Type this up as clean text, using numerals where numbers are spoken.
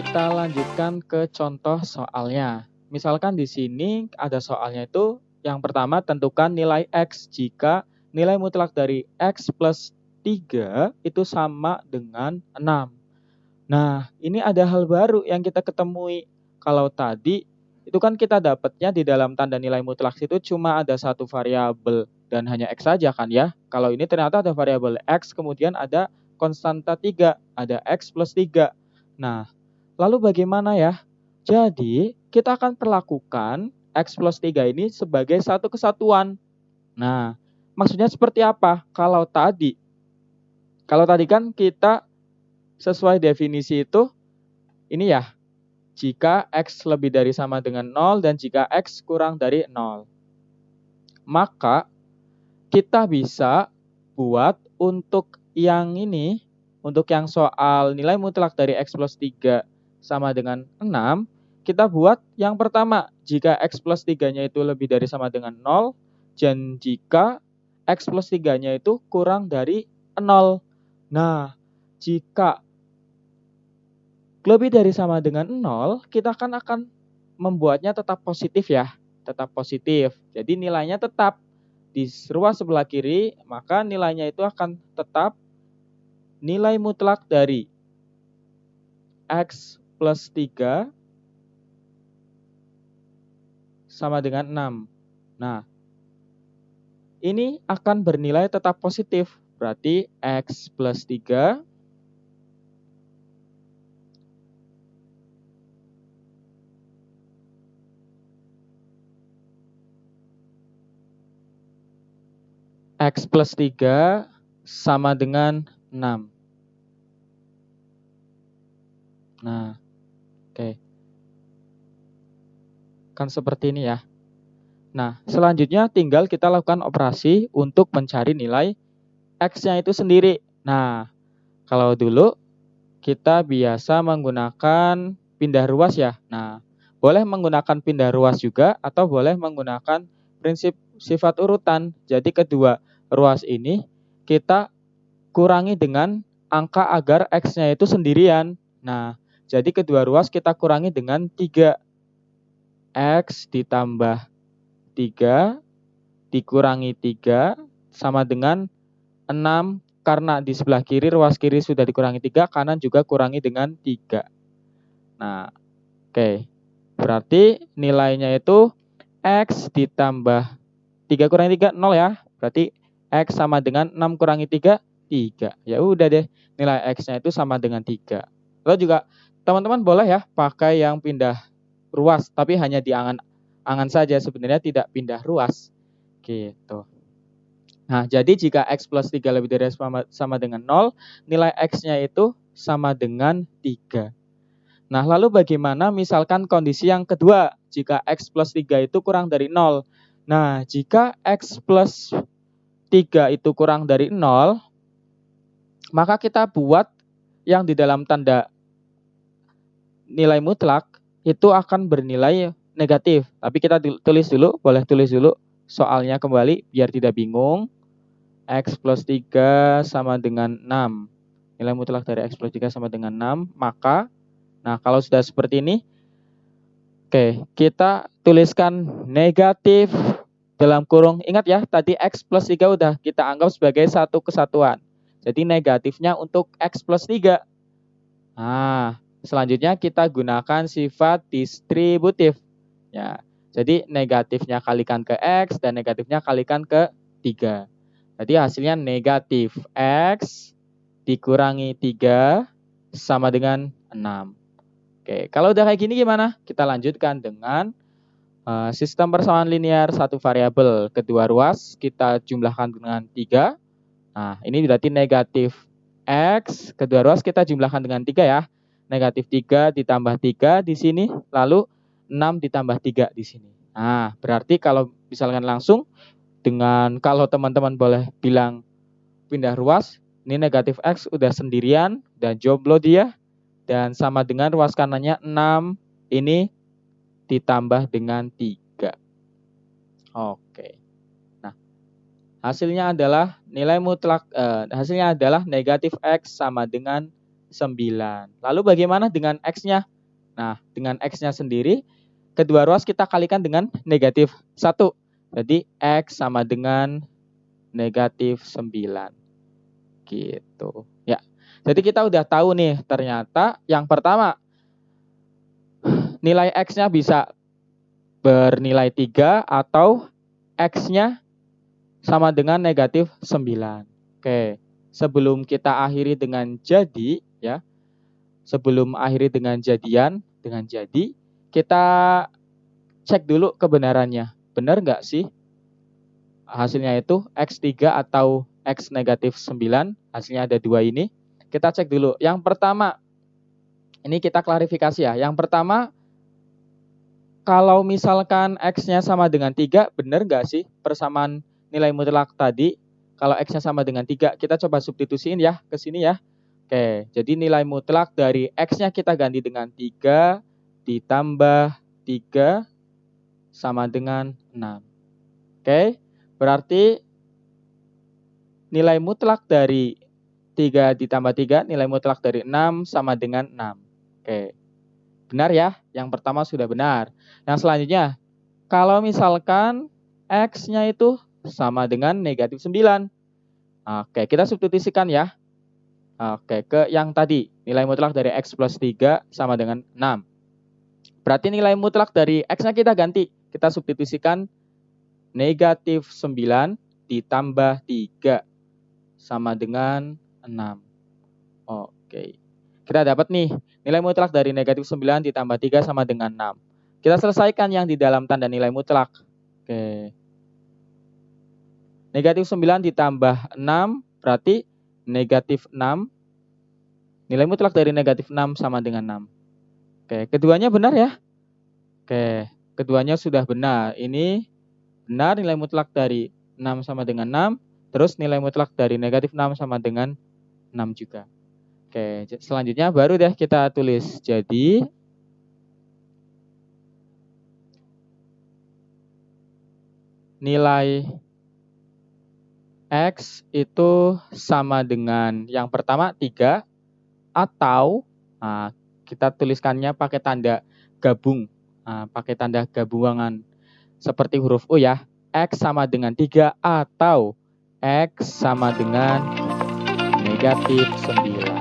Kita lanjutkan ke contoh soalnya. Misalkan di sini ada soalnya itu yang pertama tentukan nilai X jika nilai mutlak dari X plus 3 itu sama dengan 6. Nah, ini ada hal baru yang kita ketemui. Kalau tadi itu kan kita dapatnya di dalam tanda nilai mutlak itu cuma ada satu variabel dan hanya X saja kan ya. Kalau ini ternyata ada variabel X kemudian ada konstanta 3, ada X plus 3. Nah, lalu bagaimana ya? Jadi, kita akan perlakukan X plus 3 ini sebagai satu kesatuan. Nah, maksudnya seperti apa? Kalau tadi kan kita sesuai definisi itu, ini ya, jika X lebih dari sama dengan 0 dan jika X kurang dari 0. Maka, kita bisa buat untuk yang ini, untuk yang soal nilai mutlak dari X plus 3 sama dengan 6, kita buat yang pertama, jika X plus 3-nya itu lebih dari sama dengan 0, dan jika X plus 3-nya itu kurang dari 0. Nah, jika lebih dari sama dengan 0, kita akan membuatnya tetap positif ya. Tetap positif. Jadi nilainya tetap di ruas sebelah kiri, maka nilainya itu akan tetap nilai mutlak dari X plus 3 sama dengan 6. Nah, ini akan bernilai tetap positif. Berarti X plus 3 X plus 3 sama dengan 6. Nah, oke. Kan seperti ini ya. Nah, selanjutnya tinggal kita lakukan operasi untuk mencari nilai X-nya itu sendiri. Nah, kalau dulu kita biasa menggunakan pindah ruas ya. Nah, boleh menggunakan pindah ruas juga atau boleh menggunakan prinsip sifat urutan. Jadi kedua ruas ini kita kurangi dengan angka agar X-nya itu sendirian. Nah, jadi kedua ruas kita kurangi dengan 3. X ditambah 3 dikurangi 3 sama dengan 6. Karena di sebelah kiri, ruas kiri sudah dikurangi 3, kanan juga kurangi dengan 3. Nah, oke. Berarti nilainya itu X ditambah 3 kurangi 3, 0 ya. Berarti X sama dengan 6 kurangi 3, 3. Ya udah deh, nilai X-nya itu sama dengan 3. Lalu juga teman-teman boleh ya pakai yang pindah ruas, tapi hanya di angan saja, sebenarnya tidak pindah ruas. Gitu. Nah, jadi jika X plus 3 lebih dari sama dengan 0, nilai X-nya itu sama dengan 3. Nah, lalu bagaimana misalkan kondisi yang kedua, jika X plus 3 itu kurang dari 0. Nah, jika X plus 3 itu kurang dari 0, maka kita buat yang di dalam tanda nilai mutlak itu akan bernilai negatif. Tapi kita tulis dulu, boleh tulis dulu soalnya kembali biar tidak bingung. X plus 3 sama dengan 6. Nilai mutlak dari X plus 3 sama dengan 6. Maka, nah kalau sudah seperti ini, oke, kita tuliskan negatif dalam kurung. Ingat ya, tadi X plus 3 udah kita anggap sebagai satu kesatuan. Jadi negatifnya untuk X plus 3. Nah, selanjutnya kita gunakan sifat distributif. Ya, jadi negatifnya kalikan ke X dan negatifnya kalikan ke 3. Jadi hasilnya negatif X dikurangi 3 sama dengan 6. Oke, kalau udah kayak gini gimana? Kita lanjutkan dengan sistem persamaan linear satu variabel. Kedua ruas kita jumlahkan dengan 3. Nah, ini berarti negatif X, kedua ruas kita jumlahkan dengan 3 ya. Negatif 3 ditambah 3 di sini, lalu 6 ditambah 3 di sini. Nah, berarti kalau misalkan langsung, kalau teman-teman boleh bilang pindah ruas, ini negatif X udah sendirian dan jomblo dia, dan sama dengan ruas kanannya 6, ini ditambah dengan 3. Oke. Nah, hasilnya adalah hasilnya adalah negatif X sama dengan 9. Lalu bagaimana dengan X-nya? Nah, dengan X-nya sendiri, kedua ruas kita kalikan dengan negatif 1. Jadi X sama dengan negatif 9. Gitu. Ya. Jadi kita udah tahu nih, ternyata yang pertama, nilai X-nya bisa bernilai 3 atau X-nya sama dengan negatif 9. Oke, sebelum kita akhiri dengan jadi, ya, sebelum akhiri dengan jadian, dengan jadi, kita cek dulu kebenarannya. Benar nggak sih hasilnya itu X3 atau X negatif 9, hasilnya ada 2 ini. Kita cek dulu. Yang pertama, ini kita klarifikasi ya. Yang pertama, kalau misalkan X-nya sama dengan 3, benar nggak sih persamaan nilai mutlak tadi? Kalau X-nya sama dengan 3, kita coba substitusiin ya ke sini ya. Oke, jadi nilai mutlak dari X-nya kita ganti dengan 3 ditambah 3 sama dengan 6. Oke, berarti nilai mutlak dari 3 ditambah 3, nilai mutlak dari 6 sama dengan 6. Oke, benar ya? Yang pertama sudah benar. Yang selanjutnya, kalau misalkan X-nya itu sama dengan negatif 9. Oke, kita substitusikan ya. Oke, ke yang tadi, nilai mutlak dari X plus 3 sama dengan 6. Berarti nilai mutlak dari X-nya kita ganti. Kita substitusikan negatif 9 ditambah 3 sama dengan 6. Oke, kita dapat nih, nilai mutlak dari negatif 9 ditambah 3 sama dengan 6. Kita selesaikan yang di dalam tanda nilai mutlak. Oke. Negatif 9 ditambah 6 berarti negatif 6. Nilai mutlak dari negatif 6 sama dengan 6. Oke, keduanya benar ya? Oke, keduanya sudah benar. Ini benar, nilai mutlak dari 6 sama dengan 6. Terus nilai mutlak dari negatif 6 sama dengan 6 juga. Oke, selanjutnya baru deh kita tulis. Jadi nilai X itu sama dengan yang pertama 3 atau kita tuliskannya pakai tanda gabung, pakai tanda gabungan seperti huruf U ya. X sama dengan 3 atau X sama dengan negatif 9.